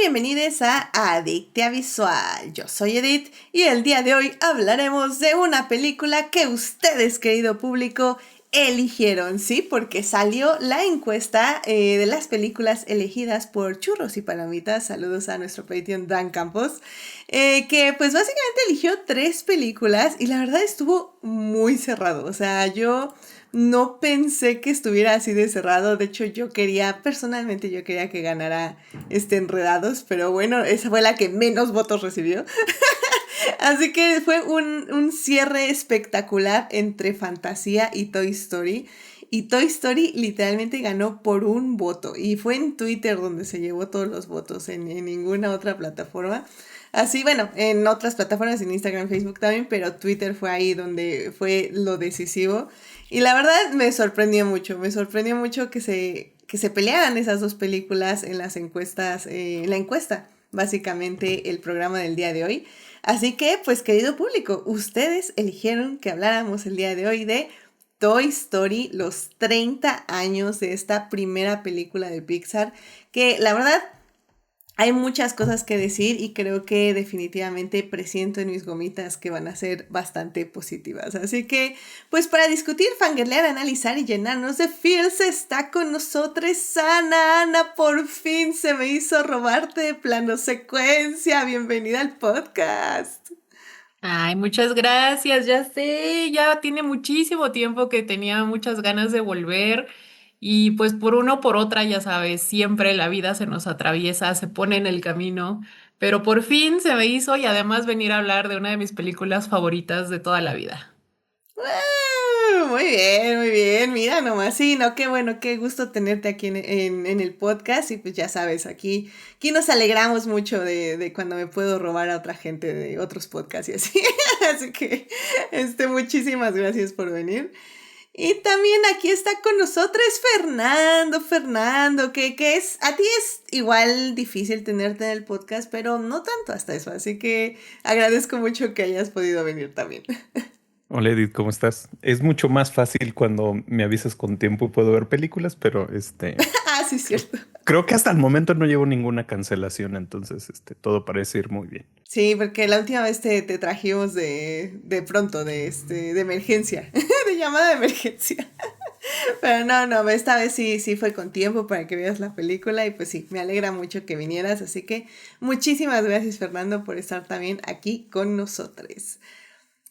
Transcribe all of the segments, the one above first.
bienvenidos a Adictia Visual. Yo soy Edith y el día de hoy hablaremos de una película que ustedes, querido público, eligieron, ¿sí? Porque salió la encuesta de las películas elegidas por Churros y Palomitas. Saludos a nuestro Patreon Dan Campos, que pues básicamente eligió 3 películas y la verdad estuvo muy cerrado. O sea, yo no pensé que estuviera así de cerrado. De hecho, personalmente yo quería que ganara Enredados, pero bueno, esa fue la que menos votos recibió. Así que fue un cierre espectacular entre Fantasía y Toy Story. Y Toy Story literalmente ganó por un voto. Y fue en Twitter donde se llevó todos los votos, en ninguna otra plataforma. Así, bueno, en otras plataformas, en Instagram, Facebook también, pero Twitter fue ahí donde fue lo decisivo. Y la verdad me sorprendió mucho que se pelearan esas dos películas en las encuestas, en la encuesta, básicamente el programa del día de hoy. Así que, pues querido público, ustedes eligieron que habláramos el día de hoy de Toy Story, los 30 años de esta primera película de Pixar, que la verdad hay muchas cosas que decir y creo que definitivamente presiento en mis gomitas que van a ser bastante positivas. Así que, pues para discutir, fangirlear, analizar y llenarnos de feels, está con nosotros Ana. Ana, por fin se me hizo robarte de plano secuencia. Bienvenida al podcast. Ay, muchas gracias, ya sé, ya tiene muchísimo tiempo que tenía muchas ganas de volver y pues por uno o por otra, ya sabes, siempre la vida se nos atraviesa, se pone en el camino, pero por fin se me hizo y además venir a hablar de una de mis películas favoritas de toda la vida. Muy bien, muy bien. Mira nomás, sí, no, qué bueno, qué gusto tenerte aquí en el podcast. Y pues ya sabes, aquí nos alegramos mucho de cuando me puedo robar a otra gente de otros podcasts y así. Así que, muchísimas gracias por venir. Y también aquí está con nosotros Fernando, que a ti es igual difícil tenerte en el podcast, pero no tanto hasta eso. Así que agradezco mucho que hayas podido venir también. Hola Edith, ¿cómo estás? Es mucho más fácil cuando me avisas con tiempo y puedo ver películas, pero Ah, sí, es cierto. creo que hasta el momento no llevo ninguna cancelación, entonces todo parece ir muy bien. Sí, porque la última vez te trajimos de pronto, de emergencia, de llamada de emergencia. Pero no, esta vez sí fue con tiempo para que veas la película y pues sí, me alegra mucho que vinieras, así que muchísimas gracias Fernando por estar también aquí con nosotros.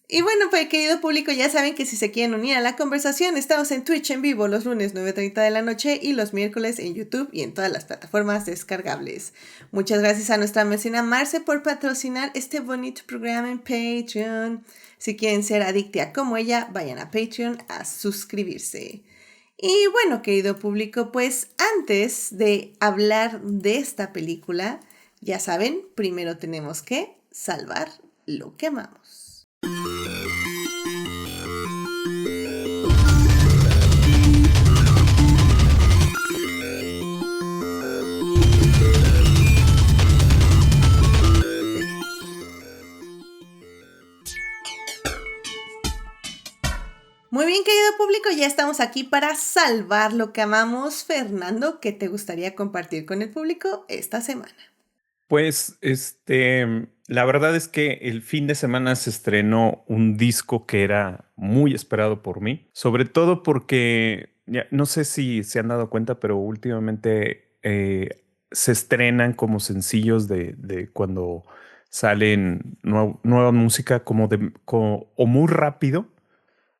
Y bueno, pues querido público, ya saben que si se quieren unir a la conversación, estamos en Twitch en vivo los lunes 9:30 de la noche y los miércoles en YouTube y en todas las plataformas descargables. Muchas gracias a nuestra vecina Marce por patrocinar este bonito programa en Patreon. Si quieren ser adictia como ella, vayan a Patreon a suscribirse. Y bueno, querido público, pues antes de hablar de esta película, ya saben, primero tenemos que salvar lo que amamos. Muy bien, querido público, ya estamos aquí para salvar lo que amamos. Fernando, ¿qué te gustaría compartir con el público esta semana? Pues, la verdad es que el fin de semana se estrenó un disco que era muy esperado por mí, sobre todo porque, ya, no sé si se han dado cuenta, pero últimamente se estrenan como sencillos de cuando salen nueva música o muy rápido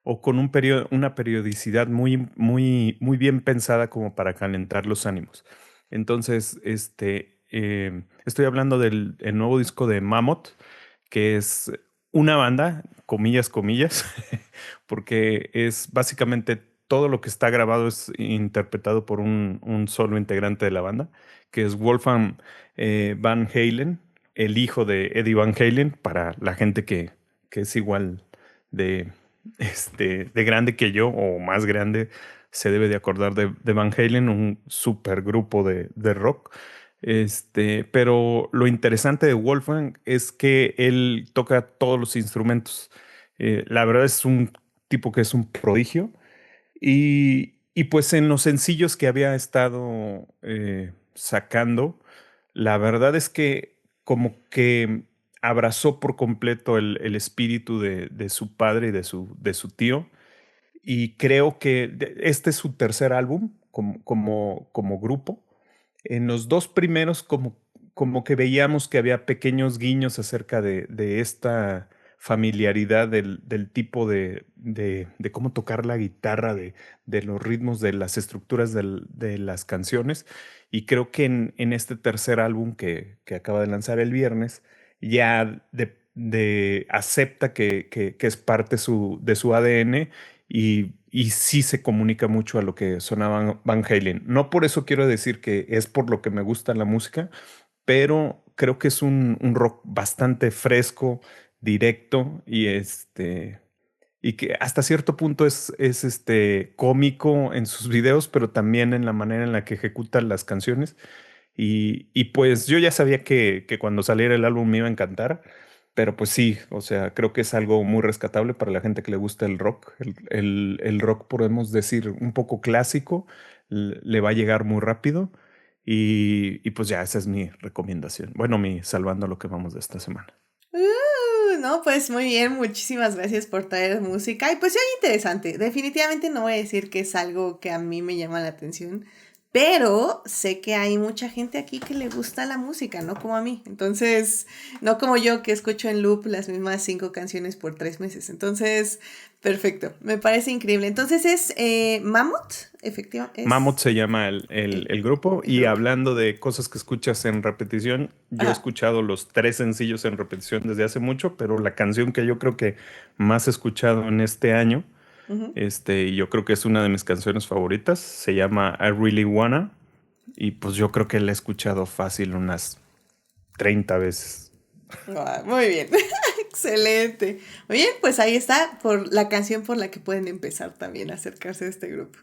o con una periodicidad muy bien pensada como para calentar los ánimos. Entonces, estoy hablando del el nuevo disco de Mammoth, que es una banda, comillas, comillas, porque es básicamente todo lo que está grabado es interpretado por un solo integrante de la banda, que es Wolfgang Van Halen, el hijo de Eddie Van Halen, para la gente que es igual de de grande que yo o más grande, se debe de acordar de Van Halen, un super grupo de rock. Pero lo interesante de Wolfgang es que él toca todos los instrumentos. La verdad es un tipo que es un prodigio. Y pues en los sencillos que había estado sacando, la verdad es que como que abrazó por completo el espíritu de su padre y de su tío. Y creo que este es su tercer álbum como grupo. En los dos primeros como que veíamos que había pequeños guiños acerca de esta familiaridad del tipo de cómo tocar la guitarra, de los ritmos, de las estructuras de las canciones. Y creo que en este tercer álbum que acaba de lanzar el viernes, ya acepta que es parte de su ADN y sí se comunica mucho a lo que sonaba Van Halen. No por eso quiero decir que es por lo que me gusta la música, pero creo que es un rock bastante fresco, directo y que hasta cierto punto es cómico en sus videos, pero también en la manera en la que ejecuta las canciones. Y pues yo ya sabía que cuando saliera el álbum me iba a encantar, pero pues sí, o sea, creo que es algo muy rescatable para la gente que le gusta el rock. El rock, podemos decir, un poco clásico, le va a llegar muy rápido. Y pues ya, esa es mi recomendación. Bueno, mi salvando lo que vamos de esta semana. No, pues muy bien, muchísimas gracias por traer música. Y pues sí, interesante. Definitivamente no voy a decir que es algo que a mí me llama la atención, pero sé que hay mucha gente aquí que le gusta la música, no como a mí. Entonces, no como yo que escucho en loop las mismas 5 canciones por 3 meses. Entonces, perfecto, me parece increíble. Entonces es Mammoth, efectivamente, Mammoth es se llama el grupo. el Y grupo. hablando de cosas que escuchas en repetición, yo he Ajá. escuchado los 3 sencillos en repetición desde hace mucho, pero la canción que yo creo que más he escuchado en este año, Ujú. y yo creo que es una de mis canciones favoritas, se llama I Really Wanna. Y pues yo creo que la he escuchado fácil unas 30 veces. Muy bien, excelente. Muy bien, pues ahí está por la canción por la que pueden empezar también a acercarse a este grupo.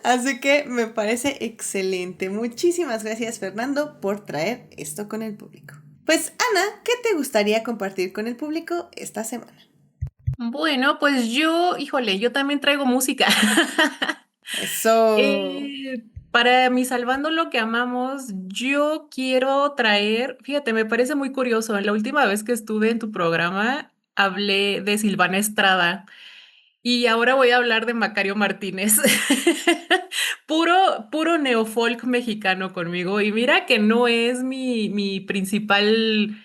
Así que me parece excelente. Muchísimas gracias, Fernando, por traer esto con el público. Pues Ana, ¿qué te gustaría compartir con el público esta semana? Bueno, pues yo, híjole, yo también traigo música. Eso. Para mi Salvando lo que amamos, yo quiero traer, fíjate, me parece muy curioso, la última vez que estuve en tu programa hablé de Silvana Estrada y ahora voy a hablar de Macario Martínez. Puro neofolk mexicano conmigo y mira que no es mi principal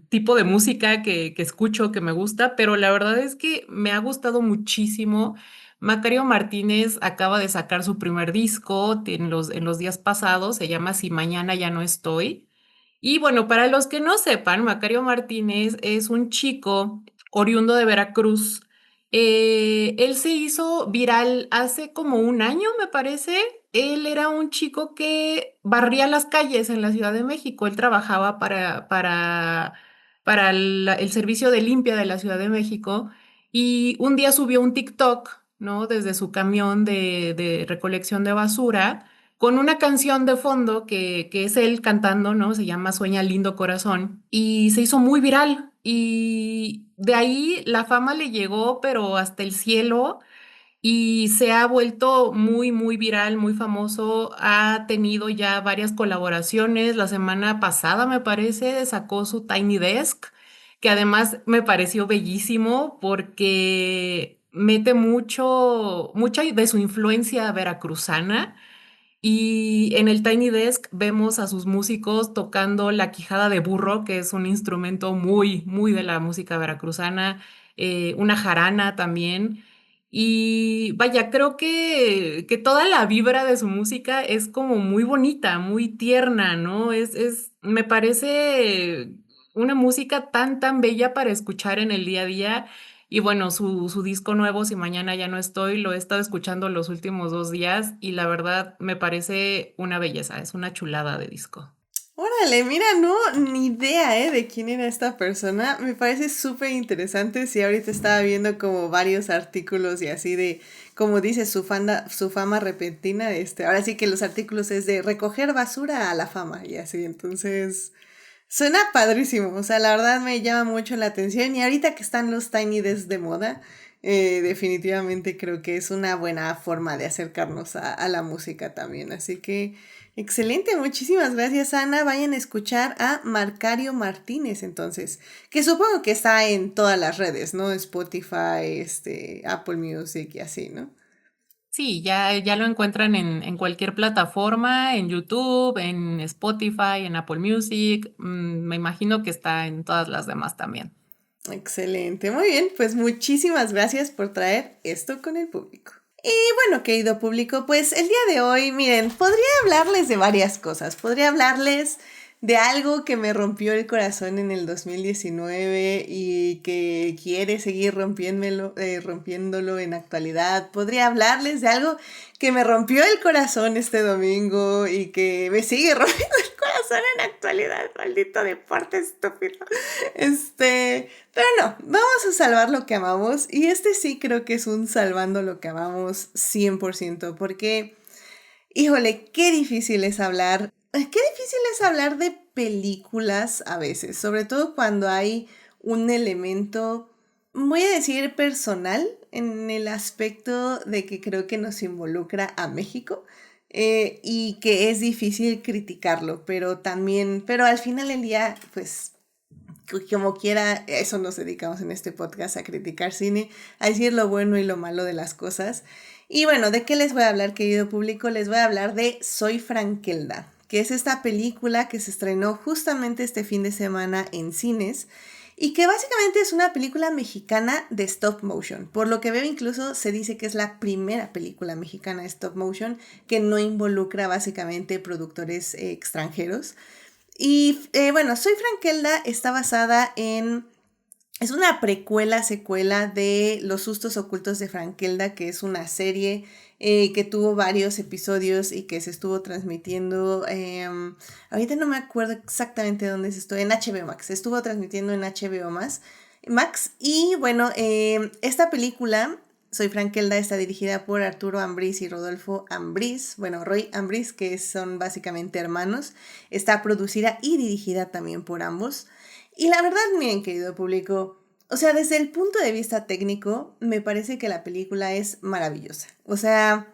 tipo de música que escucho, que me gusta, pero la verdad es que me ha gustado muchísimo. Macario Martínez acaba de sacar su primer disco en los días pasados, se llama Si Mañana Ya No Estoy. Y bueno, para los que no sepan, Macario Martínez es un chico oriundo de Veracruz. Él se hizo viral hace como un año, me parece. Él era un chico que barría las calles en la Ciudad de México. Él trabajaba para el servicio de limpia de la Ciudad de México y un día subió un TikTok, ¿no? Desde su camión de recolección de basura con una canción de fondo que es él cantando, ¿no? Se llama Sueña Lindo Corazón y se hizo muy viral y de ahí la fama le llegó, pero hasta el cielo y se ha vuelto muy viral, muy famoso. Ha tenido ya varias colaboraciones. La semana pasada, me parece, sacó su Tiny Desk, que además me pareció bellísimo porque mete mucha de su influencia veracruzana y en el Tiny Desk vemos a sus músicos tocando la quijada de burro, que es un instrumento muy de la música veracruzana, una jarana también. Y vaya, creo que toda la vibra de su música es como muy bonita, muy tierna, ¿no? Me parece una música tan bella para escuchar en el día a día. Y bueno, su disco nuevo, Si Mañana Ya No Estoy, lo he estado escuchando los últimos 2 días y la verdad me parece una belleza, es una chulada de disco. Órale, mira, no, ni idea, de quién era esta persona. Me parece súper interesante. Sí, ahorita estaba viendo como varios artículos y así de, como dice, su fama repentina. Ahora sí que los artículos es de recoger basura a la fama y así. Entonces, suena padrísimo. O sea, la verdad me llama mucho la atención. Y ahorita que están los Tiny Desk de moda, Definitivamente creo que es una buena forma de acercarnos a la música también. Así que excelente, muchísimas gracias Ana. Vayan a escuchar a Marcario Martínez entonces, que supongo que está en todas las redes, ¿no? Spotify, Apple Music y así, ¿no? Sí, ya lo encuentran en cualquier plataforma, en YouTube, en Spotify, en Apple Music. Me imagino que está en todas las demás también. Excelente, muy bien, pues muchísimas gracias por traer esto con el público. Y bueno, querido público, pues el día de hoy, miren, podría hablarles de varias cosas. Podría hablarles de algo que me rompió el corazón en el 2019 y que quiere seguir rompiéndolo en actualidad. Podría hablarles de algo que me rompió el corazón este domingo y que me sigue rompiendo el corazón en actualidad. Maldito deporte estúpido. Pero no, vamos a salvar lo que amamos y este sí creo que es un salvando lo que amamos 100% porque, híjole, qué difícil es hablar de películas a veces, sobre todo cuando hay un elemento, voy a decir personal, en el aspecto de que creo que nos involucra a México. Y que es difícil criticarlo, pero al final del día, pues como quiera, eso nos dedicamos en este podcast, a criticar cine, a decir lo bueno y lo malo de las cosas. Y bueno, ¿de qué les voy a hablar, querido público? Les voy a hablar de Soy Frankelda, que es esta película que se estrenó justamente este fin de semana en cines y que básicamente es una película mexicana de stop motion. Por lo que veo, incluso se dice que es la primera película mexicana de stop motion que no involucra básicamente productores extranjeros. Y bueno, Soy Frankelda está basada en... Es una secuela de Los sustos ocultos de Frankelda, que es una serie que tuvo varios episodios y que se estuvo transmitiendo. Ahorita no me acuerdo exactamente dónde se estuvo. En HBO Max. Se estuvo transmitiendo en HBO Max. Y bueno, esta película, Soy Frankelda, está dirigida por Arturo Ambrís y Rodolfo Ambrís. Bueno, Roy Ambrís, que son básicamente hermanos. Está producida y dirigida también por ambos. Y la verdad, miren, querido público, o sea, desde el punto de vista técnico, me parece que la película es maravillosa. O sea,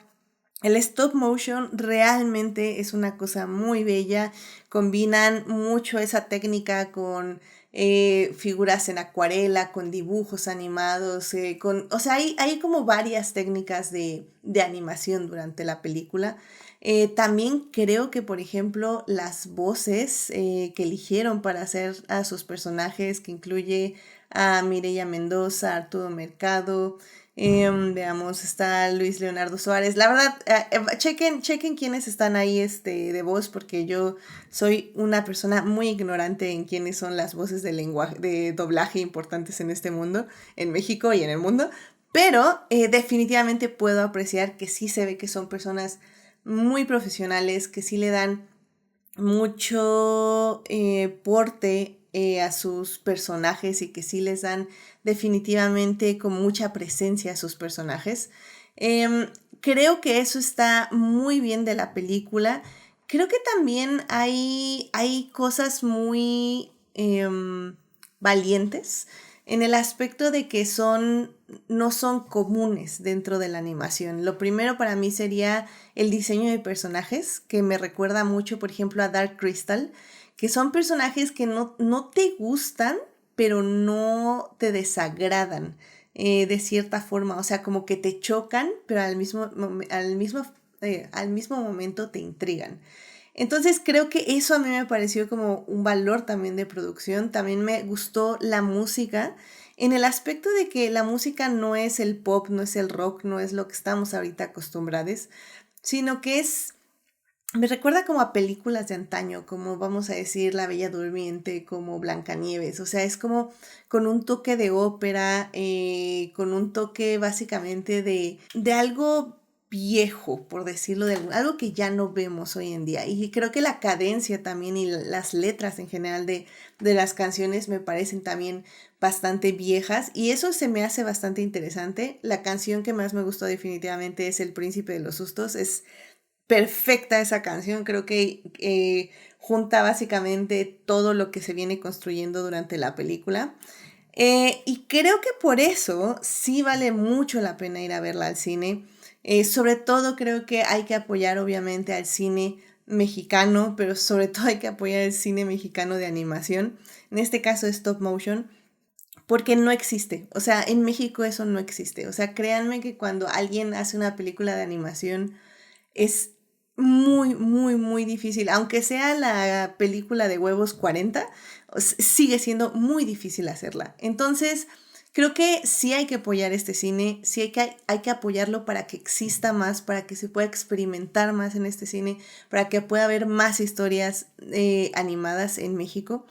el stop motion realmente es una cosa muy bella. Combinan mucho esa técnica con figuras en acuarela, con dibujos animados, o sea, hay como varias técnicas de animación durante la película. También creo que, por ejemplo, las voces que eligieron para hacer a sus personajes, que incluye a Mireia Mendoza, Arturo Mercado, veamos, está Luis Leonardo Suárez. La verdad, chequen quiénes están ahí de voz, porque yo soy una persona muy ignorante en quiénes son las voces de doblaje importantes en este mundo, en México y en el mundo. Pero definitivamente puedo apreciar que sí se ve que son personas muy profesionales, que sí le dan mucho porte a sus personajes y que sí les dan definitivamente con mucha presencia a sus personajes. Creo que eso está muy bien de la película. Creo que también hay cosas muy valientes en el aspecto de que no son comunes dentro de la animación. Lo primero para mí sería el diseño de personajes, que me recuerda mucho, por ejemplo, a Dark Crystal, que son personajes que no te gustan, pero no te desagradan de cierta forma. O sea, como que te chocan, pero al mismo momento te intrigan. Entonces creo que eso a mí me pareció como un valor también de producción. También me gustó la música, en el aspecto de que la música no es el pop, no es el rock, no es lo que estamos ahorita acostumbrados, sino que me recuerda como a películas de antaño, como vamos a decir La Bella Durmiente, como Blancanieves. O sea, es como con un toque de ópera, con un toque básicamente de algo viejo, por decirlo algo que ya no vemos hoy en día. Y creo que la cadencia también y las letras en general de las canciones me parecen también bastante viejas y eso se me hace bastante interesante. La canción que más me gustó definitivamente es El Príncipe de los Sustos. Es perfecta esa canción, creo que junta básicamente todo lo que se viene construyendo durante la película. Y creo que por eso sí vale mucho la pena ir a verla al cine. Sobre todo creo que hay que apoyar obviamente al cine mexicano, pero sobre todo hay que apoyar el cine mexicano de animación, en este caso stop motion, porque no existe. O sea, en México eso no existe. O sea, créanme que cuando alguien hace una película de animación es muy, muy, muy difícil. Aunque sea la película de huevos 40, sigue siendo muy difícil hacerla. Entonces, creo que sí hay que apoyar este cine, sí hay que apoyarlo para que exista más, para que se pueda experimentar más en este cine, para que pueda haber más historias animadas en México.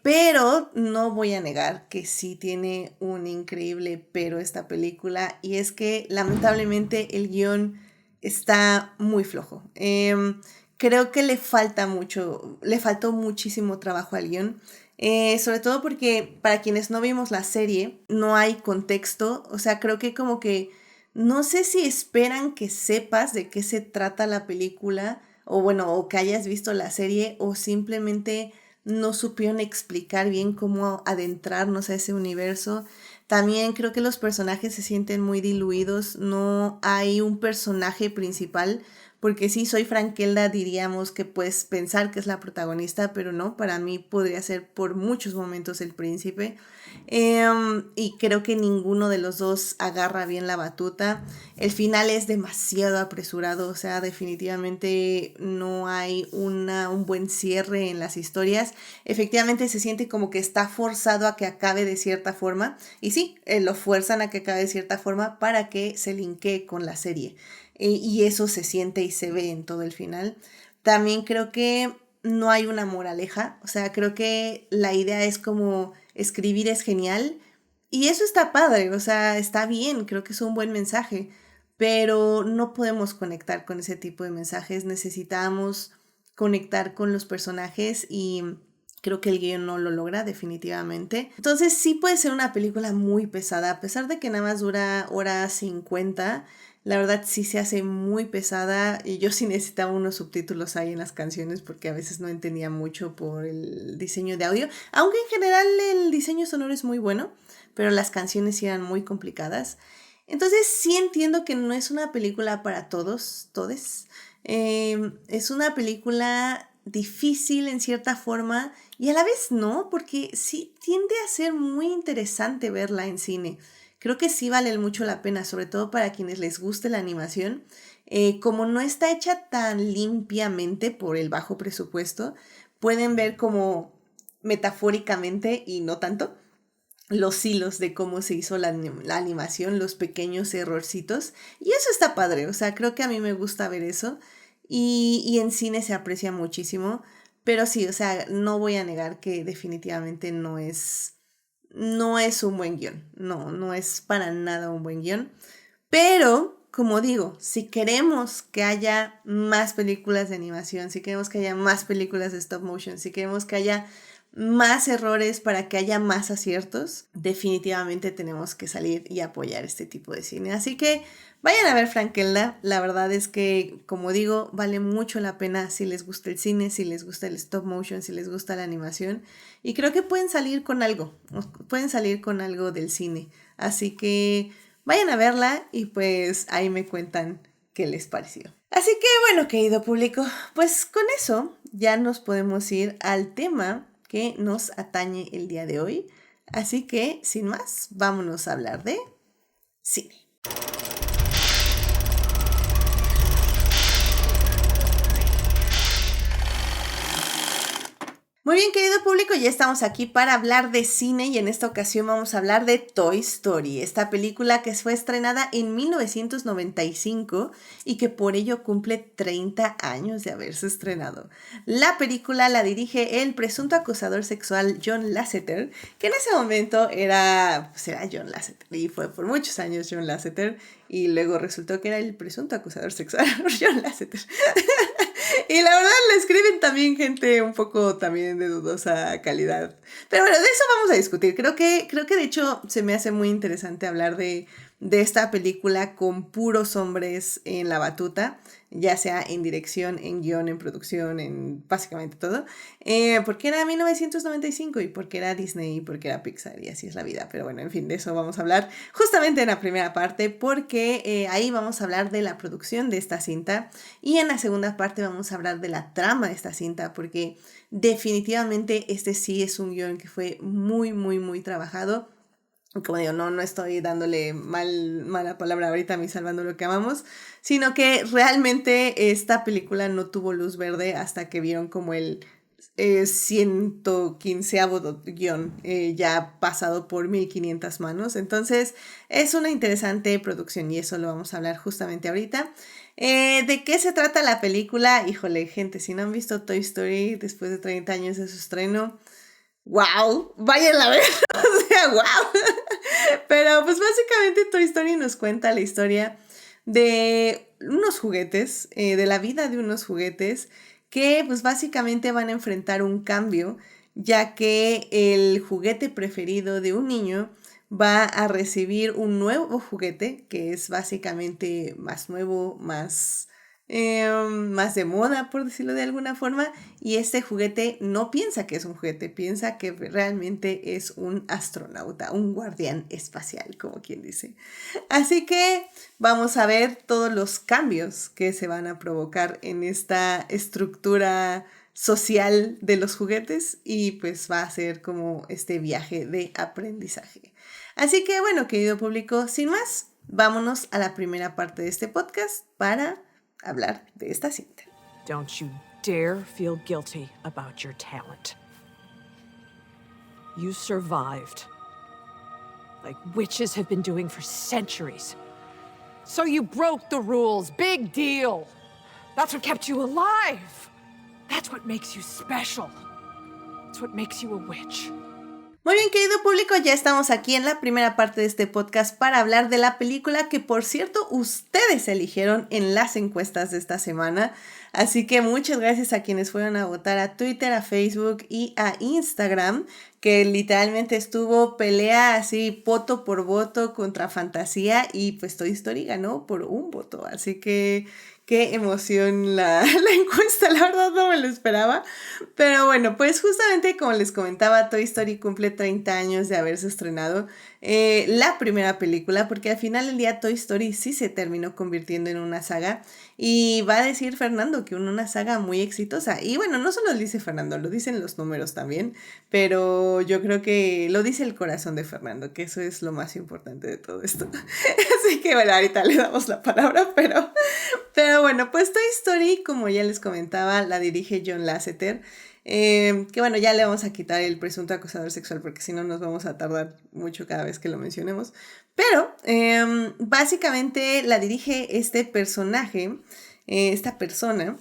Pero no voy a negar que sí tiene un increíble pero esta película, y es que lamentablemente el guión está muy flojo. Creo que le faltó muchísimo trabajo al guión. Sobre todo porque para quienes no vimos la serie, no hay contexto. O sea, creo que como que no sé si esperan que sepas de qué se trata la película, o bueno, o que hayas visto la serie, o simplemente no supieron explicar bien cómo adentrarnos a ese universo. También creo que los personajes se sienten muy diluidos, no hay un personaje principal, porque sí, soy Frankelda, diríamos que puedes pensar que es la protagonista, pero no, para mí podría ser por muchos momentos el príncipe. Y creo que ninguno de los dos agarra bien la batuta. El final es demasiado apresurado, o sea, definitivamente no hay un buen cierre en las historias. Efectivamente se siente como que está forzado a que acabe de cierta forma, y sí, lo fuerzan a que acabe de cierta forma para que se linkee con la serie. Y eso se siente y se ve en todo el final. También creo que no hay una moraleja, o sea, creo que la idea es como escribir es genial y eso está padre, o sea, está bien, creo que es un buen mensaje, pero no podemos conectar con ese tipo de mensajes, necesitamos conectar con los personajes y creo que el guión no lo logra definitivamente. Entonces sí puede ser una película muy pesada, a pesar de que nada más dura hora 50. La verdad sí se hace muy pesada y yo sí necesitaba unos subtítulos ahí en las canciones porque a veces no entendía mucho por el diseño de audio, aunque en general el diseño sonoro es muy bueno, pero las canciones sí eran muy complicadas. Entonces sí entiendo que no es una película para todos, todes. Es una película difícil en cierta forma y a la vez no, porque sí tiende a ser muy interesante verla en cine. Creo que sí vale mucho la pena, sobre todo para quienes les guste la animación. Como no está hecha tan limpiamente por el bajo presupuesto, pueden ver como metafóricamente y no tanto los hilos de cómo se hizo la animación, los pequeños errorcitos. Y eso está padre, o sea, creo que a mí me gusta ver eso. Y en cine se aprecia muchísimo. Pero sí, o sea, no voy a negar que definitivamente no es un buen guión. No, no es para nada un buen guión. Pero, como digo, si queremos que haya más películas de animación, si queremos que haya más películas de stop motion, si queremos que haya más errores para que haya más aciertos, definitivamente tenemos que salir y apoyar este tipo de cine. Así que vayan a ver Frankelda. La verdad es que, como digo, vale mucho la pena si les gusta el cine, si les gusta el stop motion, si les gusta la animación. Y creo que pueden salir con algo del cine. Así que vayan a verla y pues ahí me cuentan qué les pareció. Así que bueno, querido público, pues con eso ya nos podemos ir al tema que nos atañe el día de hoy. Así que, sin más, vámonos a hablar de cine. Muy bien, querido público, ya estamos aquí para hablar de cine y en esta ocasión vamos a hablar de Toy Story, esta película que fue estrenada en 1995 y que por ello cumple 30 años de haberse estrenado. La película la dirige el presunto acosador sexual John Lasseter, que en ese momento era John Lasseter y fue por muchos años John Lasseter y luego resultó que era el presunto acosador sexual John Lasseter. Y la verdad le escriben también gente un poco también de dudosa calidad. Pero bueno, de eso vamos a discutir. Creo que de hecho se me hace muy interesante hablar de de esta película con puros hombres en la batuta, ya sea en dirección, en guión, en producción, en básicamente todo, porque era 1995 y porque era Disney y porque era Pixar y así es la vida. Pero bueno, en fin, de eso vamos a hablar justamente en la primera parte, porque ahí vamos a hablar de la producción de esta cinta y en la segunda parte vamos a hablar de la trama de esta cinta, porque definitivamente este sí es un guión que fue muy, muy, muy trabajado. Como digo, no estoy dándole mala palabra ahorita a mi Salvando lo que amamos, sino que realmente esta película no tuvo luz verde hasta que vieron como el 115º guión ya pasado por 1500 manos. Entonces es una interesante producción y eso lo vamos a hablar justamente ahorita. ¿De qué se trata la película? Híjole, gente, si no han visto Toy Story después de 30 años de su estreno, ¡wow! Vayan a ver, o sea, ¡wow! Pero pues básicamente Toy Story nos cuenta la historia de unos juguetes, de la vida de unos juguetes que pues básicamente van a enfrentar un cambio, ya que el juguete preferido de un niño va a recibir un nuevo juguete que es básicamente más nuevo, más de moda, por decirlo de alguna forma, y este juguete no piensa que es un juguete, piensa que realmente es un astronauta, un guardián espacial, como quien dice. Así que vamos a ver todos los cambios que se van a provocar en esta estructura social de los juguetes y pues va a ser como este viaje de aprendizaje. Así que bueno, querido público, sin más, vámonos a la primera parte de este podcast para hablar de esta cinta. Don't you dare feel guilty about your talent. You survived, like witches have been doing for centuries. So you broke the rules. Big deal. That's what kept you alive. That's what makes you special. That's what makes you a witch. Muy bien, querido público, ya estamos aquí en la primera parte de este podcast para hablar de la película que, por cierto, ustedes eligieron en las encuestas de esta semana. Así que muchas gracias a quienes fueron a votar a Twitter, a Facebook y a Instagram, que literalmente estuvo pelea así voto por voto contra Fantasía y pues Toy Story ganó por un voto. Así que qué emoción la encuesta, la verdad no me lo esperaba. Pero bueno, pues justamente como les comentaba, Toy Story cumple 30 años de haberse estrenado la primera película, porque al final del día Toy Story sí se terminó convirtiendo en una saga. Y va a decir Fernando que una saga muy exitosa. Y bueno, no solo lo dice Fernando, lo dicen los números también. Pero yo creo que lo dice el corazón de Fernando, que eso es lo más importante de todo esto. Así que bueno, ahorita le damos la palabra, pero bueno, pues Toy Story, como ya les comentaba, la dirige John Lasseter. Que bueno, ya le vamos a quitar el presunto acosador sexual porque si no nos vamos a tardar mucho cada vez que lo mencionemos. Pero básicamente la dirige este personaje, esta persona.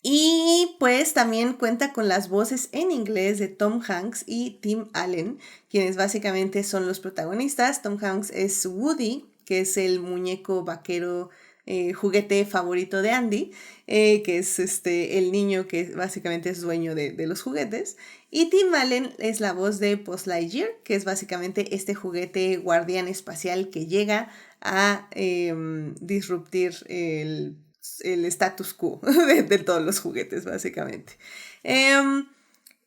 Y pues también cuenta con las voces en inglés de Tom Hanks y Tim Allen, quienes básicamente son los protagonistas. Tom Hanks es Woody, que es el muñeco vaquero juguete favorito de Andy, que es el niño que básicamente es dueño de los juguetes. Y Tim Allen es la voz de Buzz Lightyear, que es básicamente este juguete guardián espacial que llega a disruptir el status quo de todos los juguetes, básicamente.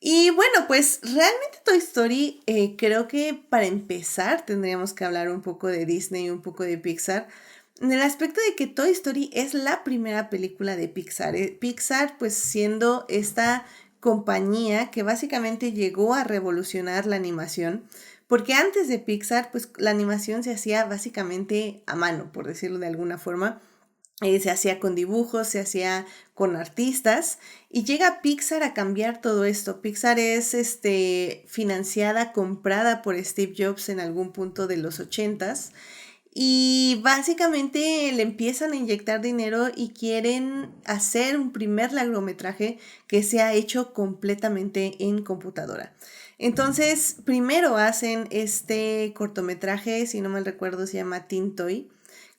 Y bueno, pues realmente Toy Story, creo que para empezar tendríamos que hablar un poco de Disney y un poco de Pixar, en el aspecto de que Toy Story es la primera película de Pixar. Pixar pues siendo esta compañía que básicamente llegó a revolucionar la animación, porque antes de Pixar pues la animación se hacía básicamente a mano, por decirlo de alguna forma. Se hacía con dibujos, se hacía con artistas y llega Pixar a cambiar todo esto. Pixar es financiada, comprada por Steve Jobs en algún punto de los 80s y básicamente le empiezan a inyectar dinero y quieren hacer un primer largometraje que sea hecho completamente en computadora. Entonces, primero hacen este cortometraje, si no mal recuerdo se llama Teen Toy,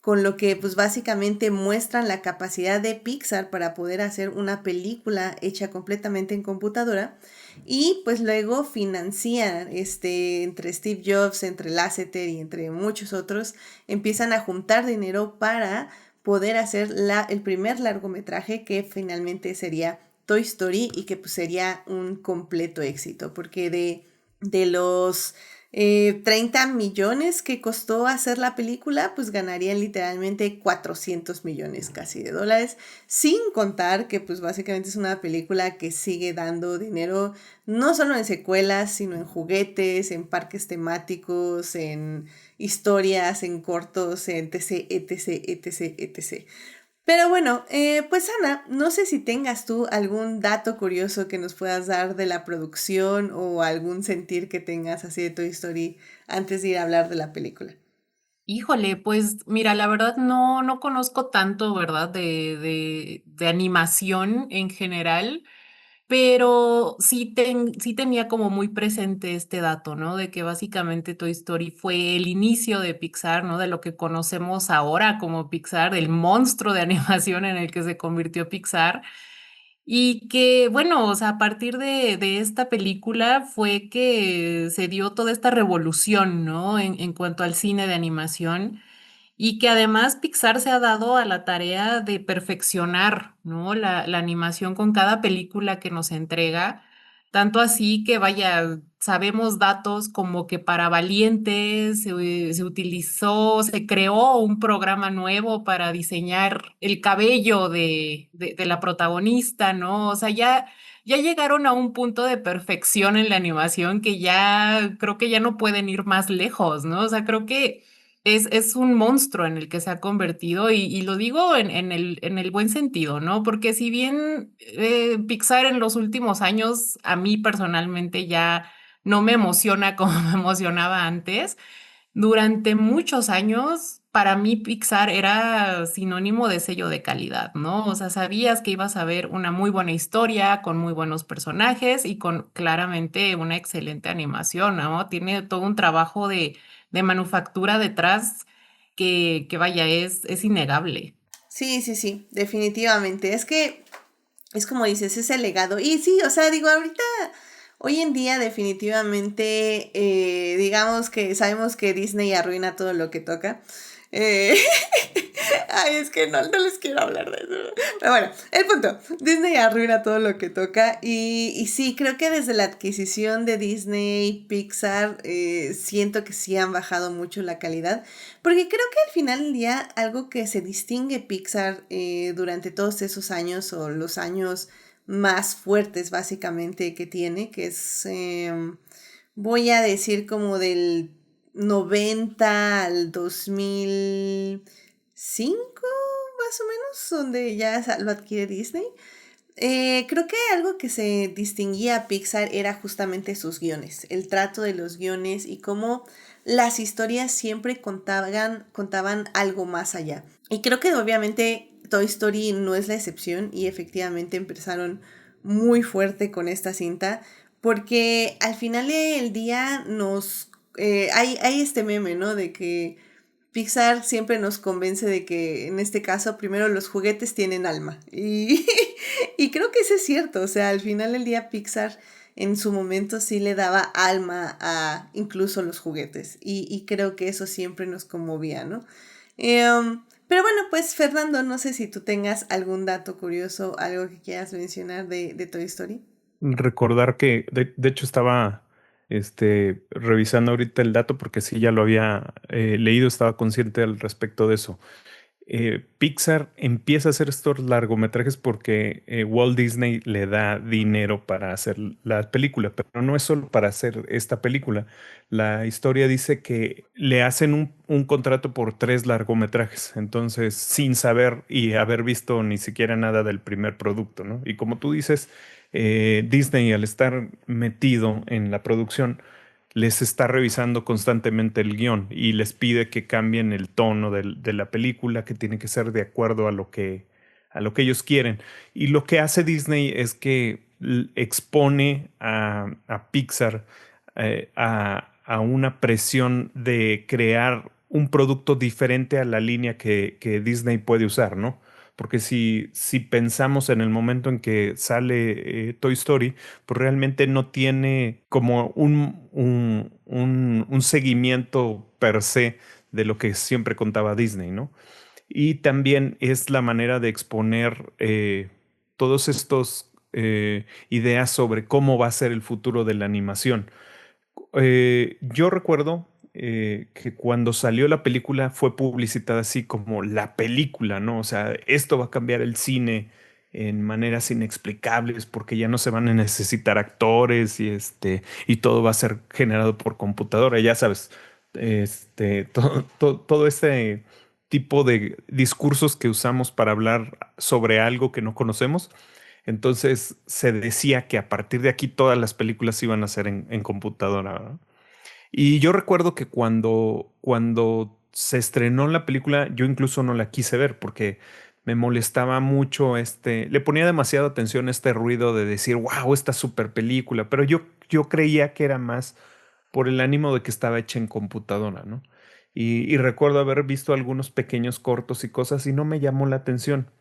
con lo que pues básicamente muestran la capacidad de Pixar para poder hacer una película hecha completamente en computadora. Y pues luego financian, entre Steve Jobs, entre Lasseter y entre muchos otros, empiezan a juntar dinero para poder hacer el primer largometraje que finalmente sería Toy Story y que pues sería un completo éxito, porque de los 30 millones que costó hacer la película, pues ganarían literalmente 400 millones casi de dólares, sin contar que pues básicamente es una película que sigue dando dinero no solo en secuelas, sino en juguetes, en parques temáticos, en historias, en cortos, en etc, etc, etc, etc. Pero bueno, pues Ana, no sé si tengas tú algún dato curioso que nos puedas dar de la producción o algún sentir que tengas así de Toy Story antes de ir a hablar de la película. Híjole, pues mira, la verdad no conozco tanto, ¿verdad? De animación en general. Pero sí tenía como muy presente este dato, ¿no? De que básicamente Toy Story fue el inicio de Pixar, ¿no? De lo que conocemos ahora como Pixar, el monstruo de animación en el que se convirtió Pixar. Y que, bueno, o sea, a partir de esta película fue que se dio toda esta revolución, ¿no? En cuanto al cine de animación. Y que además Pixar se ha dado a la tarea de perfeccionar, ¿no? La animación con cada película que nos entrega. Tanto así que, vaya, sabemos datos como que para Valiente se utilizó, se creó un programa nuevo para diseñar el cabello de la protagonista, ¿no? O sea, ya llegaron a un punto de perfección en la animación que ya creo que ya no pueden ir más lejos, ¿no? O sea, creo que es un monstruo en el que se ha convertido y lo digo en el buen sentido, ¿no? Porque si bien Pixar en los últimos años a mí personalmente ya no me emociona como me emocionaba antes, durante muchos años para mí Pixar era sinónimo de sello de calidad, ¿no? O sea, sabías que ibas a ver una muy buena historia con muy buenos personajes y con claramente una excelente animación, ¿no? Tiene todo un trabajo de manufactura detrás que vaya, es innegable. Sí, sí, sí, definitivamente. Es que es como dices, es el legado. Y sí, o sea, digo, ahorita, hoy en día definitivamente, digamos que sabemos que Disney arruina todo lo que toca. Eh, Ay, es que no les quiero hablar de eso. Pero bueno, el punto, Disney arruina todo lo que toca y sí, creo que desde la adquisición de Disney, Pixar, siento que sí han bajado mucho la calidad, porque creo que al final del día algo que se distingue Pixar durante todos esos años o los años más fuertes básicamente que tiene, que es, voy a decir como del 90 al 2005 más o menos, donde ya lo adquiere Disney. Creo que algo que se distinguía a Pixar era justamente sus guiones, el trato de los guiones y cómo las historias siempre contaban algo más allá. Y creo que obviamente Toy Story no es la excepción y efectivamente empezaron muy fuerte con esta cinta porque al final del día hay este meme, ¿no? De que Pixar siempre nos convence de que en este caso primero los juguetes tienen alma. Y, y creo que eso es cierto. O sea, al final del día Pixar en su momento sí le daba alma a incluso los juguetes. Y creo que eso siempre nos conmovía, ¿no? Pero bueno, pues Fernando, no sé si tú tengas algún dato curioso, algo que quieras mencionar de Toy Story. Recordar que, de hecho, estaba revisando ahorita el dato porque sí ya lo había leído, estaba consciente al respecto de eso. Pixar empieza a hacer estos largometrajes porque Walt Disney le da dinero para hacer la película, pero no es solo para hacer esta película. La historia dice que le hacen un contrato por 3 largometrajes, entonces sin saber y haber visto ni siquiera nada del primer producto, ¿no? Y como tú dices, Disney al estar metido en la producción, les está revisando constantemente el guión y les pide que cambien el tono de la película, que tiene que ser de acuerdo a lo que ellos quieren. Y lo que hace Disney es que expone a Pixar a una presión de crear un producto diferente a la línea que Disney puede usar, ¿no? Porque si pensamos en el momento en que sale Toy Story, pues realmente no tiene como un seguimiento per se de lo que siempre contaba Disney, ¿no? Y también es la manera de exponer todos estos ideas sobre cómo va a ser el futuro de la animación. Yo recuerdo que cuando salió la película fue publicitada así como la película, ¿no? O sea, esto va a cambiar el cine en maneras inexplicables porque ya no se van a necesitar actores y todo va a ser generado por computadora, ya sabes, todo este tipo de discursos que usamos para hablar sobre algo que no conocemos. Entonces se decía que a partir de aquí todas las películas iban a ser en computadora, ¿verdad? Y yo recuerdo que cuando se estrenó la película, yo incluso no la quise ver porque me molestaba mucho le ponía demasiada atención a este ruido de decir, wow, esta super película, pero yo creía que era más por el ánimo de que estaba hecha en computadora, ¿no? Y recuerdo haber visto algunos pequeños cortos y cosas y no me llamó la atención.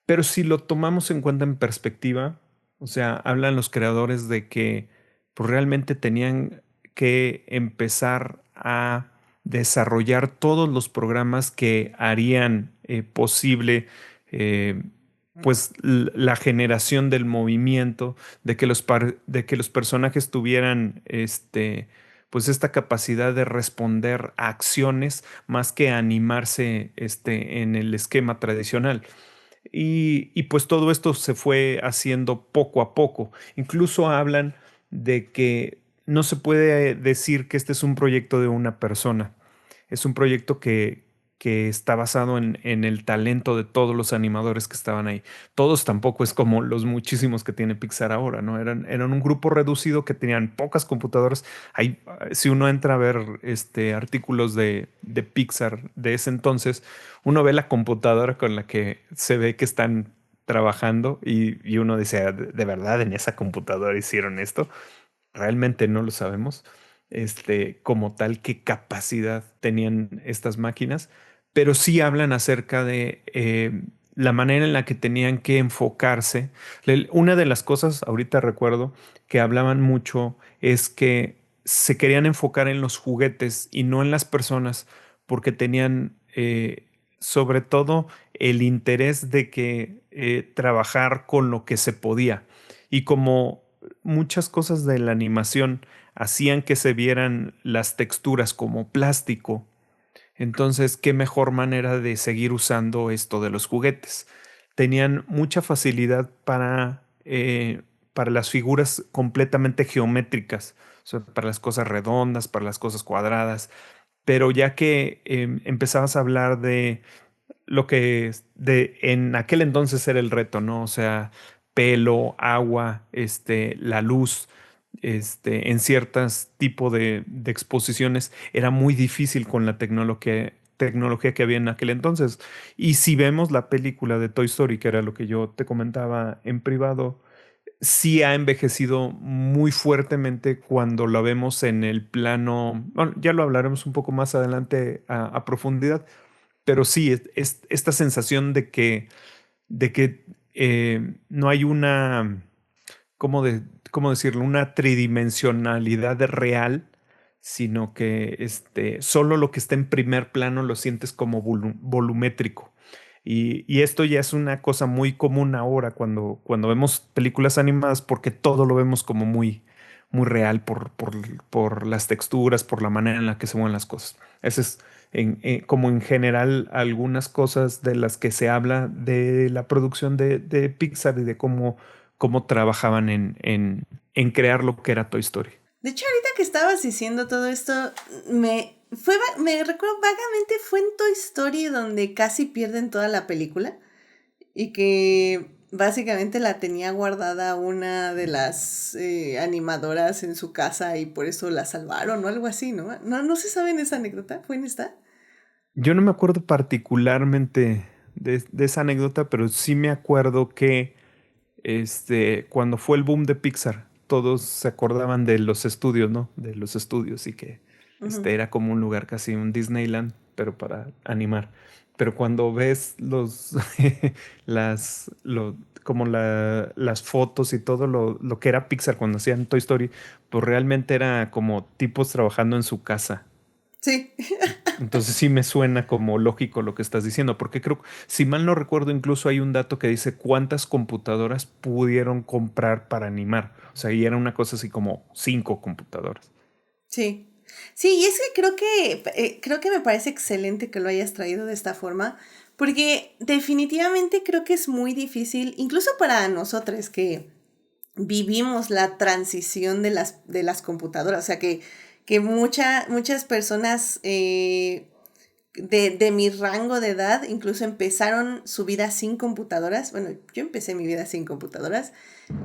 Pero si lo tomamos en cuenta en perspectiva, o sea, hablan los creadores de que pues, realmente tenían que empezar a desarrollar todos los programas que harían posible eh, pues la generación del movimiento, de que los personajes tuvieran pues esta capacidad de responder a acciones más que animarse en el esquema tradicional. Pues todo esto se fue haciendo poco a poco. Incluso hablan de que no se puede decir que este es un proyecto de una persona. Es un proyecto que está basado en el talento de todos los animadores que estaban ahí. Todos tampoco es como los muchísimos que tiene Pixar ahora, ¿no? Eran un grupo reducido que tenían pocas computadoras. Si uno entra a ver artículos de Pixar de ese entonces, uno ve la computadora con la que se ve que están trabajando y uno dice, ¿de verdad en esa computadora hicieron esto? Realmente no lo sabemos, como tal, qué capacidad tenían estas máquinas, pero sí hablan acerca de la manera en la que tenían que enfocarse. Una de las cosas, ahorita recuerdo, que hablaban mucho es que se querían enfocar en los juguetes y no en las personas, porque tenían sobre todo el interés de que trabajar con lo que se podía. Y como muchas cosas de la animación hacían que se vieran las texturas como plástico, entonces qué mejor manera de seguir usando esto de los juguetes. Tenían mucha facilidad para las figuras completamente geométricas, o sea, para las cosas redondas, para las cosas cuadradas, pero ya que empezabas a hablar de lo que en aquel entonces era el reto, ¿no? O sea, pelo, agua, la luz, en ciertos tipos de exposiciones era muy difícil con la tecnología que había en aquel entonces. Y si vemos la película de Toy Story, que era lo que yo te comentaba en privado, sí ha envejecido muy fuertemente cuando lo vemos en el plano, bueno, ya lo hablaremos un poco más adelante a profundidad, pero sí, es esta sensación de que no hay ¿cómo, cómo decirlo? Una tridimensionalidad real, sino que solo lo que está en primer plano lo sientes como volumétrico. Y esto ya es una cosa muy común ahora cuando vemos películas animadas porque todo lo vemos como muy real por las texturas, por la manera en la que se mueven las cosas. Ese es como en general algunas cosas de las que se habla de la producción de Pixar y de cómo trabajaban en crear lo que era Toy Story. De hecho, ahorita que estabas diciendo todo esto, me recuerdo vagamente, fue en Toy Story donde casi pierden toda la película y que básicamente la tenía guardada una de las animadoras en su casa y por eso la salvaron o algo así, ¿no? No se sabe en esa anécdota, ¿fue en esta? Yo no me acuerdo particularmente de esa anécdota, pero sí me acuerdo que cuando fue el boom de Pixar, todos se acordaban de los estudios, ¿no? De los estudios y que Era como un lugar casi un Disneyland, pero para animar. Pero cuando ves las, como las fotos y todo lo que era Pixar cuando hacían Toy Story, pues realmente era como tipos trabajando en su casa. Sí. Entonces sí me suena como lógico lo que estás diciendo, porque creo, si mal no recuerdo, incluso hay un dato que dice cuántas computadoras pudieron comprar para animar. O sea, y era una cosa así como 5 computadoras. Sí. Sí, y es que creo que me parece excelente que lo hayas traído de esta forma, porque definitivamente creo que es muy difícil, incluso para nosotros que vivimos la transición de las computadoras, o sea que muchas personas de mi rango de edad incluso empezaron su vida sin computadoras. Bueno, yo empecé mi vida sin computadoras,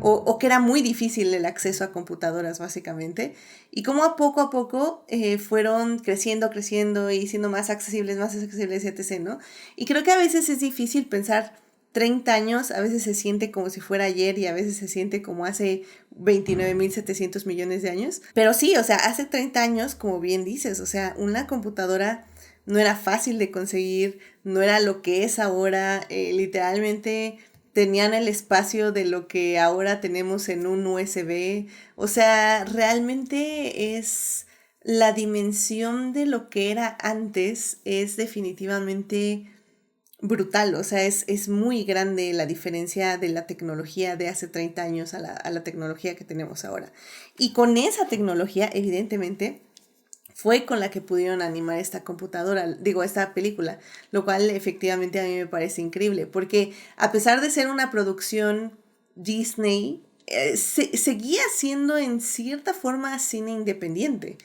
o que era muy difícil el acceso a computadoras básicamente, y como a poco fueron creciendo y siendo más accesibles, etc., ¿no? Y creo que a veces es difícil pensar 30 años, a veces se siente como si fuera ayer y a veces se siente como hace 29.700 millones de años. Pero sí, o sea, hace 30 años, como bien dices, o sea, una computadora no era fácil de conseguir, no era lo que es ahora, literalmente tenían el espacio de lo que ahora tenemos en un USB. O sea, realmente es la dimensión de lo que era antes, es definitivamente brutal. O sea, es muy grande la diferencia de la tecnología de hace 30 años a la tecnología que tenemos ahora. Y con esa tecnología, evidentemente, fue con la que pudieron animar esta película, lo cual efectivamente a mí me parece increíble, porque a pesar de ser una producción Disney, seguía siendo en cierta forma cine independiente.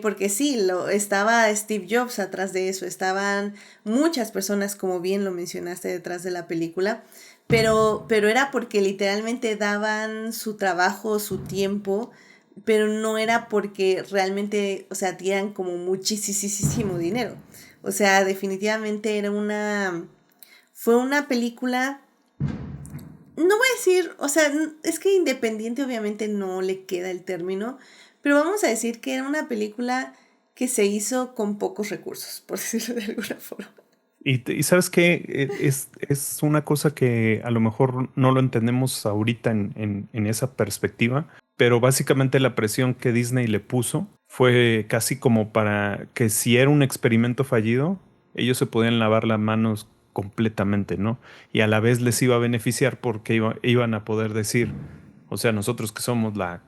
Porque sí, estaba Steve Jobs atrás de eso, estaban muchas personas, como bien lo mencionaste, detrás de la película, pero era porque literalmente daban su trabajo, su tiempo, pero no era porque realmente, o sea, dieran como muchísimo dinero. O sea, definitivamente fue una película, no voy a decir, o sea, es que independiente obviamente no le queda el término, pero vamos a decir que era una película que se hizo con pocos recursos, por decirlo de alguna forma. Y sabes que es una cosa que a lo mejor no lo entendemos ahorita en esa perspectiva, pero básicamente la presión que Disney le puso fue casi como para que si era un experimento fallido, ellos se podían lavar las manos completamente, ¿no? Y a la vez les iba a beneficiar porque iban a poder decir, o sea, nosotros que somos la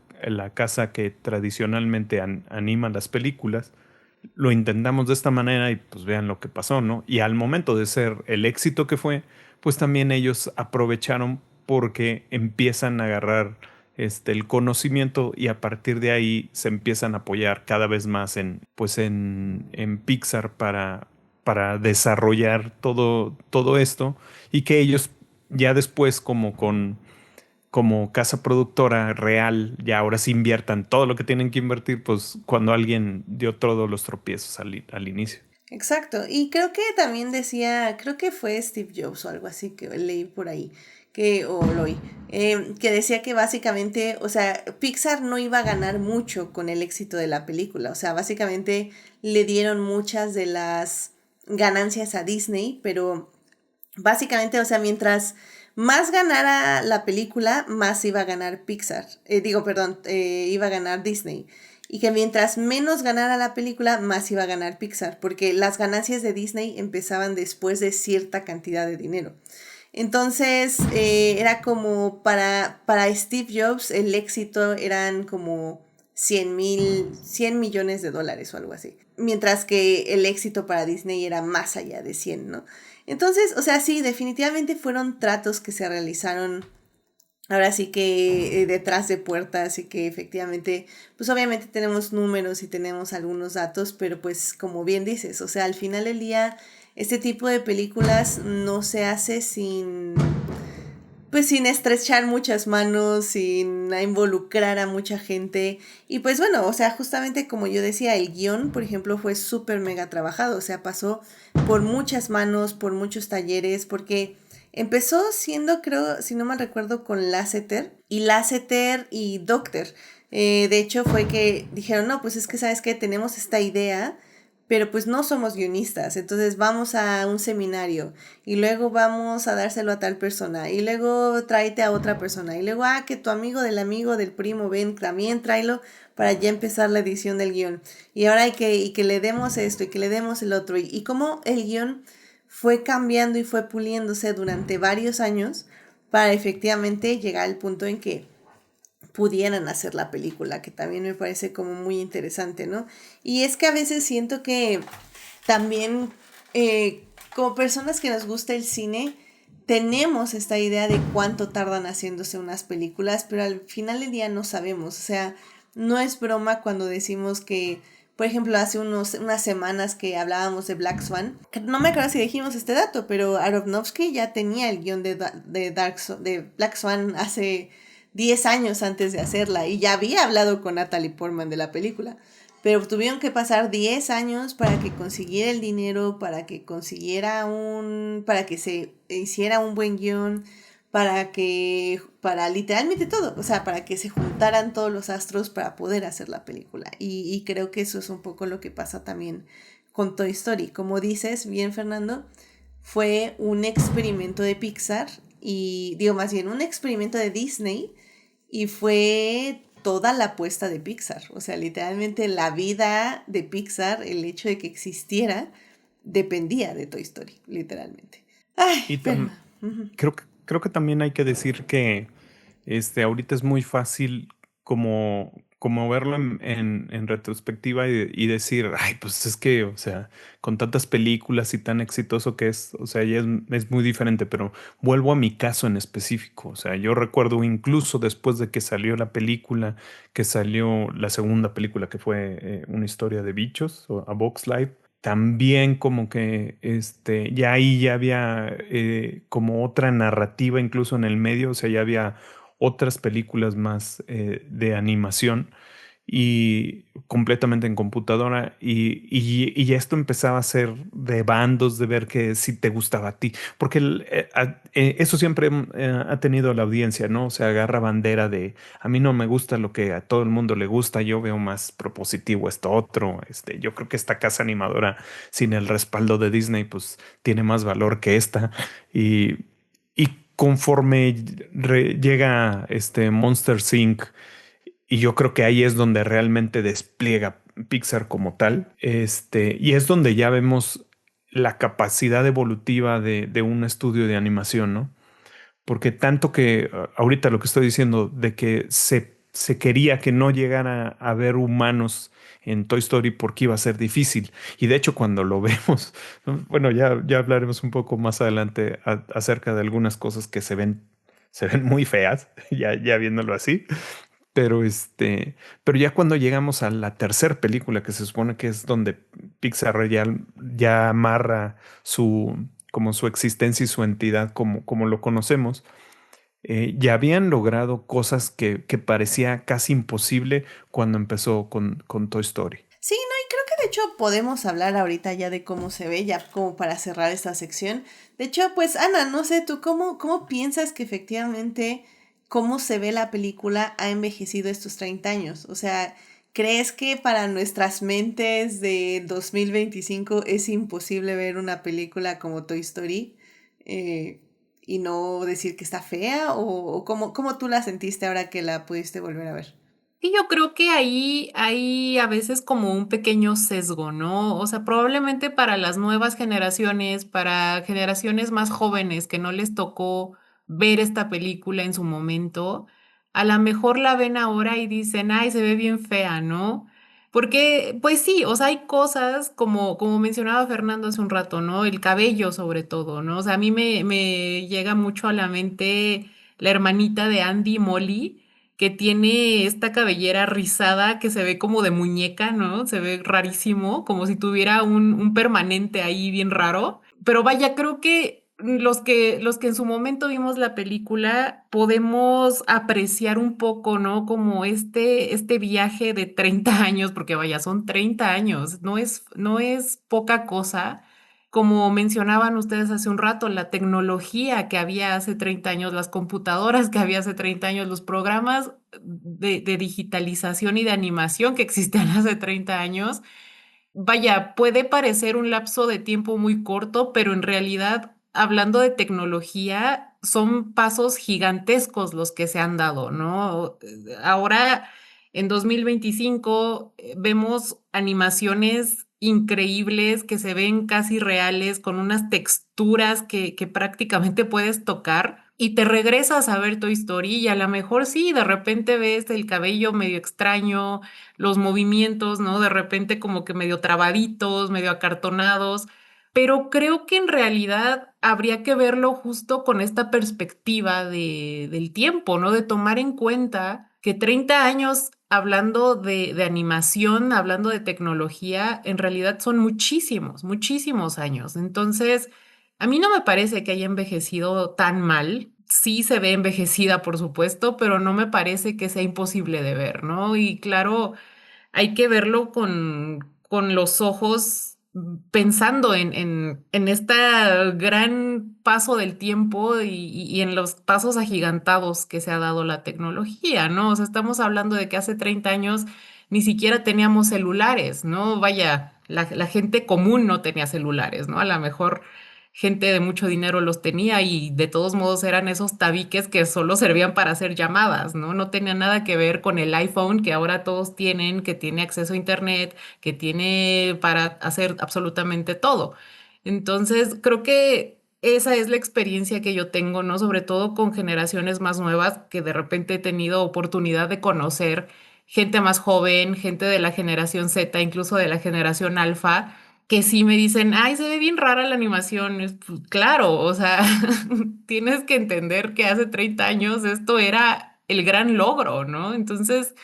casa que tradicionalmente anima las películas, lo intentamos de esta manera y pues vean lo que pasó, ¿no? Y al momento de ser el éxito que fue, pues también ellos aprovecharon porque empiezan a agarrar el conocimiento y a partir de ahí se empiezan a apoyar cada vez más en Pixar para desarrollar todo esto y que ellos ya después como casa productora real, ya ahora sí inviertan todo lo que tienen que invertir, pues cuando alguien dio todos los tropiezos al inicio. Exacto, y creo que también decía, creo que fue Steve Jobs o algo así que leí por ahí, o lo oí, que decía que básicamente, o sea, Pixar no iba a ganar mucho con el éxito de la película, o sea, básicamente le dieron muchas de las ganancias a Disney, pero básicamente, o sea, mientras más ganara la película, más iba a ganar Pixar. Iba a ganar Disney. Y que mientras menos ganara la película, más iba a ganar Pixar, porque las ganancias de Disney empezaban después de cierta cantidad de dinero. Entonces, era como para Steve Jobs, el éxito eran como 100 millones de dólares o algo así. Mientras que el éxito para Disney era más allá de 100, ¿no? Entonces, o sea, sí, definitivamente fueron tratos que se realizaron ahora sí que detrás de puertas, y que efectivamente, pues obviamente tenemos números y tenemos algunos datos, pero pues como bien dices, o sea, al final del día, este tipo de películas no se hace sin estrechar muchas manos, sin involucrar a mucha gente. Y pues bueno, o sea, justamente como yo decía, el guión, por ejemplo, fue súper mega trabajado, o sea, pasó por muchas manos, por muchos talleres, porque Empezó siendo, creo, si no mal recuerdo, con Lasseter y Doctor. De hecho, fue que dijeron, no, pues es que, ¿sabes qué? Tenemos esta idea, pero pues no somos guionistas, entonces vamos a un seminario y luego vamos a dárselo a tal persona y luego tráete a otra persona y luego, que tu amigo del primo, ven, también tráelo para ya empezar la edición del guión. Y ahora y que le demos esto y que le demos el otro. Y cómo el guión fue cambiando y fue puliéndose durante varios años para efectivamente llegar al punto en que pudieran hacer la película, que también me parece como muy interesante, ¿no? Y es que a veces siento que también como personas que nos gusta el cine, tenemos esta idea de cuánto tardan haciéndose unas películas, pero al final del día no sabemos, o sea, no es broma cuando decimos que, por ejemplo, hace unas semanas que hablábamos de Black Swan, que no me acuerdo si dijimos este dato, pero Aronofsky ya tenía el guión de Black Swan hace 10 años antes de hacerla y ya había hablado con Natalie Portman de la película, pero tuvieron que pasar 10 años para que consiguiera el dinero, para que para que se hiciera un buen guión, para literalmente todo, o sea, para que se juntaran todos los astros para poder hacer la película. Y creo que eso es un poco lo que pasa también con Toy Story. Como dices bien, Fernando, fue un experimento de Pixar y digo más bien un experimento de Disney y fue toda la apuesta de Pixar, o sea, literalmente la vida de Pixar, el hecho de que existiera, dependía de Toy Story, literalmente. Ay, Y pero... creo que también hay que decir que ahorita es muy fácil como verlo en retrospectiva y decir, ay, pues es que, o sea, con tantas películas y tan exitoso que es, o sea, ya es muy diferente, pero vuelvo a mi caso en específico, o sea, yo recuerdo incluso después de que salió la película, que salió la segunda película que fue Una historia de bichos, o A Bug's Life, también como que ya ahí ya había como otra narrativa incluso en el medio, o sea, ya había otras películas más de animación y completamente en computadora y esto empezaba a ser de bandos de ver que si te gustaba a ti, porque eso siempre ha tenido la audiencia, ¿no? O sea, agarra bandera de a mí no me gusta lo que a todo el mundo le gusta, yo veo más propositivo esto otro, yo creo que esta casa animadora sin el respaldo de Disney pues tiene más valor que esta y conforme llega Monster Inc. Y yo creo que ahí es donde realmente despliega Pixar como tal. Y es donde ya vemos la capacidad evolutiva de un estudio de animación, ¿no? Porque tanto que ahorita lo que estoy diciendo de que se quería que no llegara a ver humanos en Toy Story porque iba a ser difícil. Y de hecho, cuando lo vemos, ¿no? Bueno, ya hablaremos un poco más adelante acerca de algunas cosas que se ven muy feas, ya viéndolo así. Pero pero ya cuando llegamos a la tercera película, que se supone que es donde Pixar ya amarra como su existencia y su entidad como lo conocemos, ya habían logrado cosas que parecía casi imposible cuando empezó con Toy Story. Sí, no, y creo que de hecho podemos hablar ahorita ya de cómo se ve, ya como para cerrar esta sección. De hecho, pues Ana, no sé, ¿tú cómo piensas que efectivamente cómo se ve la película ha envejecido estos 30 años? O sea, ¿crees que para nuestras mentes de 2025 es imposible ver una película como Toy Story y no decir que está fea? ¿O cómo tú la sentiste ahora que la pudiste volver a ver? Y yo creo que ahí hay a veces como un pequeño sesgo, ¿no? O sea, probablemente para las nuevas generaciones, para generaciones más jóvenes que no les tocó ver esta película en su momento, a lo mejor la ven ahora y dicen, ay, se ve bien fea, ¿no? Porque, pues sí, o sea, hay cosas como mencionaba Fernando hace un rato, ¿no? El cabello sobre todo, ¿no? O sea, a mí me llega mucho a la mente la hermanita de Andy, Molly, que tiene esta cabellera rizada que se ve como de muñeca, ¿no? Se ve rarísimo, como si tuviera un permanente ahí bien raro. Pero vaya, creo que los que en su momento vimos la película podemos apreciar un poco, ¿no? Como este viaje de 30 años, porque vaya, son 30 años, no es poca cosa como mencionaban ustedes hace un rato, la tecnología que había hace 30 años, las computadoras que había hace 30 años, los programas de digitalización y de animación que existían hace 30 años, vaya, puede parecer un lapso de tiempo muy corto, pero en realidad, hablando de tecnología, son pasos gigantescos los que se han dado, ¿no? Ahora, en 2025, vemos animaciones increíbles que se ven casi reales, con unas texturas que prácticamente puedes tocar. Y te regresas a ver Toy Story y a lo mejor sí, de repente ves el cabello medio extraño, los movimientos, ¿no? De repente como que medio trabaditos, medio acartonados, pero creo que en realidad habría que verlo justo con esta perspectiva del tiempo, ¿no? De tomar en cuenta que 30 años hablando de animación, hablando de tecnología, en realidad son muchísimos, muchísimos años. Entonces, a mí no me parece que haya envejecido tan mal. Sí se ve envejecida, por supuesto, pero no me parece que sea imposible de ver, ¿no? Y claro, hay que verlo con los ojos pensando en este gran paso del tiempo y en los pasos agigantados que se ha dado la tecnología, ¿no? O sea, estamos hablando de que hace 30 años ni siquiera teníamos celulares, ¿no? Vaya, la gente común no tenía celulares, ¿no? A lo mejor gente de mucho dinero los tenía y de todos modos eran esos tabiques que solo servían para hacer llamadas, ¿no? No tenía nada que ver con el iPhone que ahora todos tienen, que tiene acceso a internet, que tiene para hacer absolutamente todo. Entonces, creo que esa es la experiencia que yo tengo, ¿no? Sobre todo con generaciones más nuevas que de repente he tenido oportunidad de conocer gente más joven, gente de la generación Z, incluso de la generación alfa, que sí me dicen, ay, se ve bien rara la animación. Pues, claro, o sea, tienes que entender que hace 30 años esto era el gran logro, ¿no? Entonces,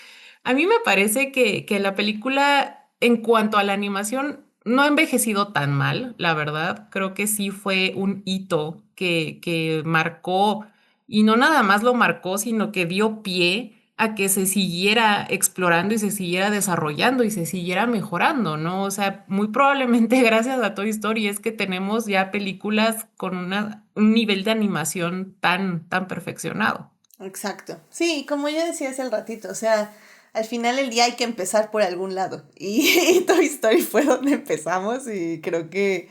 a mí me parece que la película, en cuanto a la animación, no ha envejecido tan mal, la verdad. Creo que sí fue un hito que marcó, y no nada más lo marcó, sino que dio pie a que se siguiera explorando y se siguiera desarrollando y se siguiera mejorando, ¿no? O sea, muy probablemente gracias a Toy Story es que tenemos ya películas con un nivel de animación tan perfeccionado. Exacto. Sí, como yo decía hace el ratito, o sea, al final del día hay que empezar por algún lado. Y Toy Story fue donde empezamos y creo que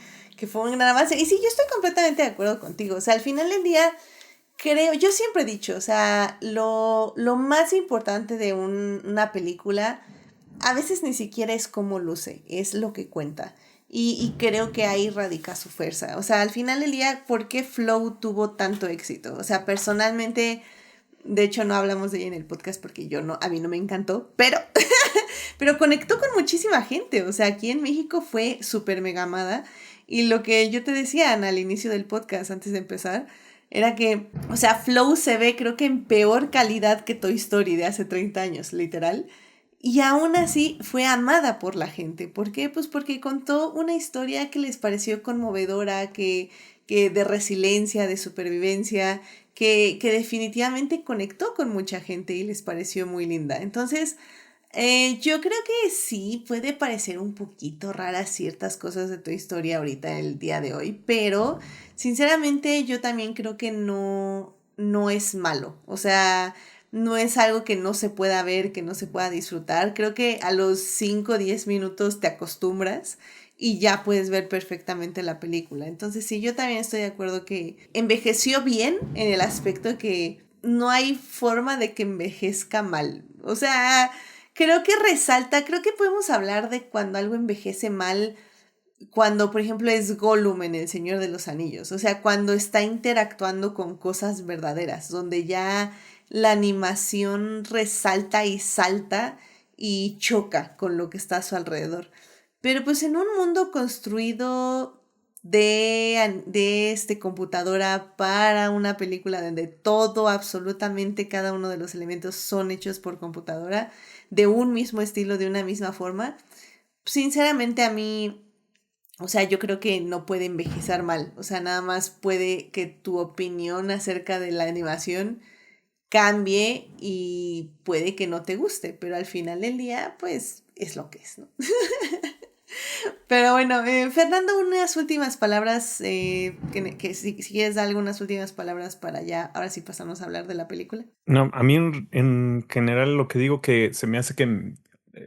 fue un gran avance. Y sí, yo estoy completamente de acuerdo contigo. O sea, al final del día, creo, yo siempre he dicho, o sea, lo más importante de una película a veces ni siquiera es cómo luce, es lo que cuenta. Y creo que ahí radica su fuerza. O sea, al final del día, ¿por qué Flow tuvo tanto éxito? O sea, personalmente, de hecho no hablamos de ella en el podcast porque yo no, a mí no me encantó, pero conectó con muchísima gente. O sea, aquí en México fue súper mega amada. Y lo que yo te decía, Ana, al inicio del podcast, antes de empezar, era que, o sea, Flow se ve creo que en peor calidad que Toy Story de hace 30 años, literal. Y aún así fue amada por la gente. ¿Por qué? Pues porque contó una historia que les pareció conmovedora, que de resiliencia, de supervivencia, que definitivamente conectó con mucha gente y les pareció muy linda. Entonces, yo creo que sí, puede parecer un poquito raras ciertas cosas de tu historia ahorita, el día de hoy, pero sinceramente yo también creo que no es malo. O sea, no es algo que no se pueda ver, que no se pueda disfrutar. Creo que a los 5 o 10 minutos te acostumbras y ya puedes ver perfectamente la película. Entonces sí, yo también estoy de acuerdo que envejeció bien en el aspecto que no hay forma de que envejezca mal. O sea, creo que resalta, creo que podemos hablar de cuando algo envejece mal, cuando por ejemplo es Gollum en El Señor de los Anillos, o sea, cuando está interactuando con cosas verdaderas, donde ya la animación resalta y salta y choca con lo que está a su alrededor. Pero pues en un mundo construido de computadora para una película donde todo, absolutamente cada uno de los elementos son hechos por computadora, de un mismo estilo, de una misma forma, sinceramente a mí, o sea, yo creo que no puede envejecer mal. O sea, nada más puede que tu opinión acerca de la animación cambie y puede que no te guste, pero al final del día, pues es lo que es, ¿no? Pero bueno, Fernando, unas últimas palabras, que si quieres dar algunas últimas palabras para ya, ahora sí pasamos a hablar de la película. No, a mí en general lo que digo que se me hace que,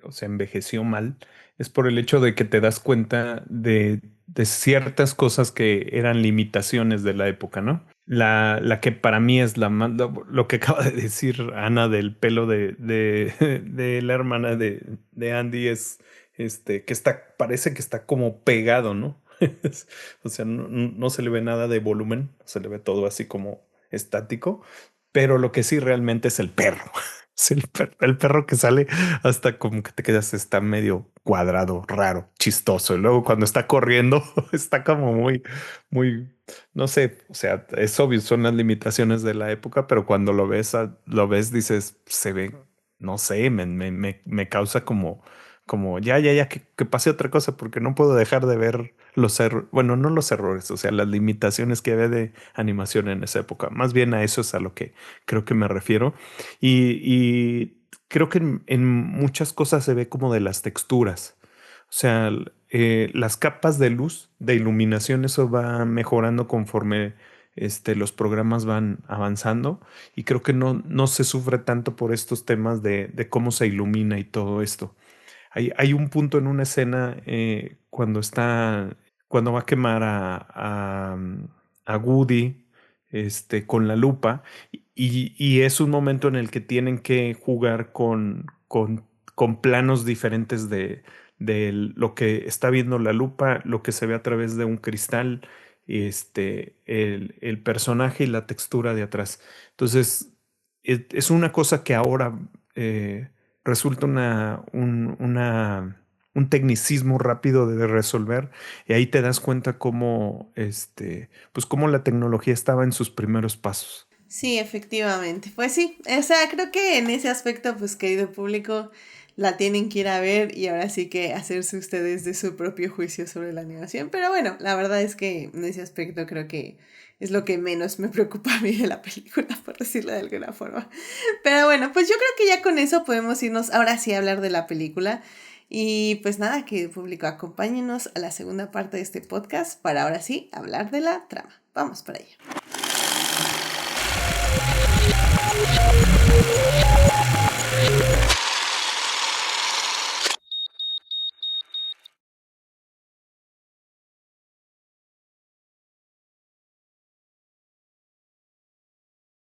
o sea, envejeció mal, es por el hecho de que te das cuenta de ciertas cosas que eran limitaciones de la época, ¿no? La que para mí es la más, lo que acaba de decir Ana del pelo de la hermana de Andy es, que está, parece que está como pegado, ¿no? O sea, no se le ve nada de volumen, se le ve todo así como estático. Pero lo que sí realmente es el perro. Es el perro que sale hasta como que te quedas, está medio cuadrado, raro, chistoso. Y luego cuando está corriendo, está como muy, no sé, o sea, es obvio, son las limitaciones de la época, pero cuando lo ves, dices, se ve, no sé, me causa como ya, que pase otra cosa, porque no puedo dejar de ver los errores, bueno, no los errores, o sea, las limitaciones que había de animación en esa época. Más bien a eso es a lo que creo que me refiero. Y creo que en muchas cosas se ve como de las texturas. O sea, las capas de luz, de iluminación, eso va mejorando conforme los programas van avanzando. Y creo que no se sufre tanto por estos temas de cómo se ilumina y todo esto. Hay un punto en una escena cuando va a quemar a Woody con la lupa y es un momento en el que tienen que jugar con planos diferentes de lo que está viendo la lupa, lo que se ve a través de un cristal, el personaje y la textura de atrás. Entonces, es una cosa que ahora resulta un tecnicismo rápido de resolver y ahí te das cuenta cómo, pues cómo la tecnología estaba en sus primeros pasos. Sí, efectivamente. Pues sí, o sea, creo que en ese aspecto, pues querido público, la tienen que ir a ver y ahora sí que hacerse ustedes de su propio juicio sobre la animación. Pero bueno, la verdad es que en ese aspecto creo que es lo que menos me preocupa a mí de la película, por decirlo de alguna forma. Pero bueno, pues yo creo que ya con eso podemos irnos ahora sí a hablar de la película. Y pues nada, querido público, acompáñenos a la segunda parte de este podcast para ahora sí hablar de la trama. Vamos para allá.